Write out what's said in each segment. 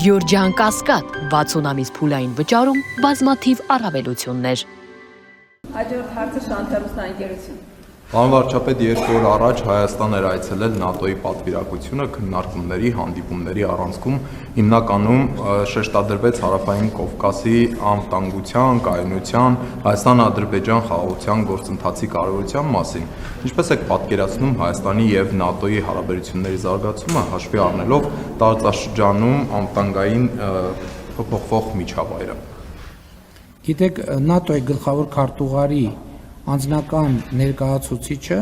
Գյորջյան Կասկադ 60 ամիս փուլային վճարում բազմաթիվ առավելություններ։ Հաջորդ հարցը շանթարուսնաընկերություն։ Պարոն վարչապետ, 2 օր առաջ Հայաստան էր այցելել ՆԱՏՕ-ի պատվիրակությունը քննարկումների, հանդիպումների առանցքում հիմնականում շեշտադրվեց Հարավային Կովկասի անվտանգության, կայունության, Հայաստան-Ադրբեջան խաղաղության գործընթացի կարևորության մասին։ Ինչպես եք պատկերացնում Հայաստանի եւ ՆԱՏՕ-ի հարաբերությունների զարգացումը հաշվի առնելով տարածաշրջանում անվտանգային փոփոխվող միջավայրը։ Գիտեք, ՆԱՏՕ-ի գլխավոր քարտուղարի անձնական ներկայացուցիչը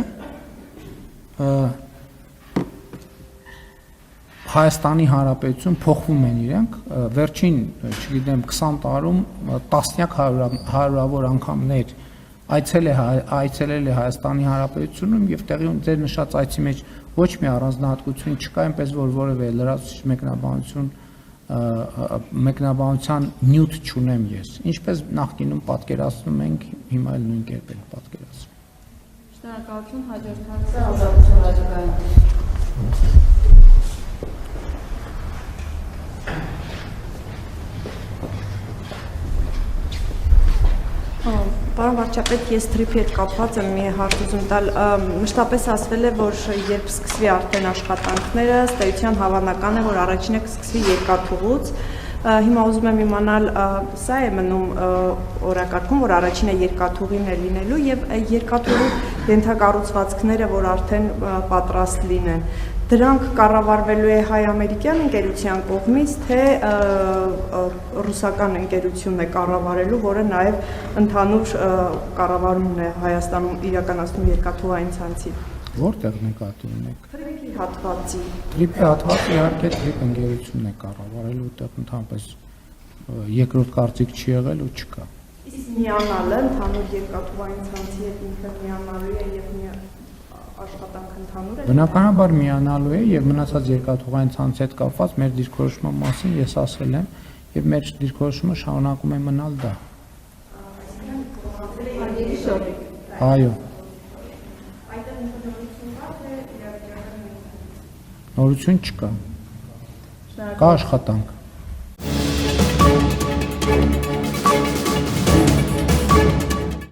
Հայաստանի Հանրապետություն փոխվում են իրենք վերջին, չգիտեմ, 20 տարում տասնյակ հարյուրավոր անգամներ այցելել է Հայաստանի Հանրապետությունում եւ տեղի ձեր նշած այցի մեջ ոչ մի առանձնահատկություն չկա, այնպես որ որևէ լրացուցիչ մեկնաբանության նյութ չունեմ ես։ Ինչպես նախկինում պատկերացնում ենք, հիմա էլ նույն կերպ ենք պատկերացնում։ Շնորհակալություն, հաջորդ հարցը Ազատություն Ռադիկյան։ Պարոն վարչապետ, ես թրիփի հետ կապված եմ մի հարց ուզում տալ, մշտապես ասվել է, որ երբ սկսվի արդեն աշխատանքները, ըստ էության հավանական է, որ առաջինը կսկսվի երկաթուղուց, հիմա ուզում եմ իմանալ, սա է մնում օրակարգում, որ առաջինը երկաթուղին է լինելու եւ երկաթուղու ենթակառուցվածքները, որ արդեն պատրաստ լինեն, դրանք կառավարվելու է հայ-ամերիկյան ընկերության կողմից, թե ռուսական ընկերությունն է կառավարելու, որը նաև ընդհանուր կառավարումն է Հայաստանում իրականացնում երկաթուղային ցանցի։ Որտեղ նկատի ունեք։ Թրիփի հատվածի։ Թրիփի հատվածը իհարկե թրիփ ընկերությունն է կառավարելու, այդտեղ ընդհանրապես երկրորդ կարծիք չի եղել ու չկա։ Իսկ միանալը ընդհանուր երկաթուղային ցանցի հետ ինքը միանալու է եւ աշխատանք ընդհանուր է։ Բնականաբար միանալու է եւ մնացած երկաթուղային ցանցի հետ կապված մեր դիրքորոշման մասին ես ասել եմ եւ մեր դիրքորոշումը շարունակում է մնալ դա։ Այո։ Նորություն չկա։ Կա աշխատանք։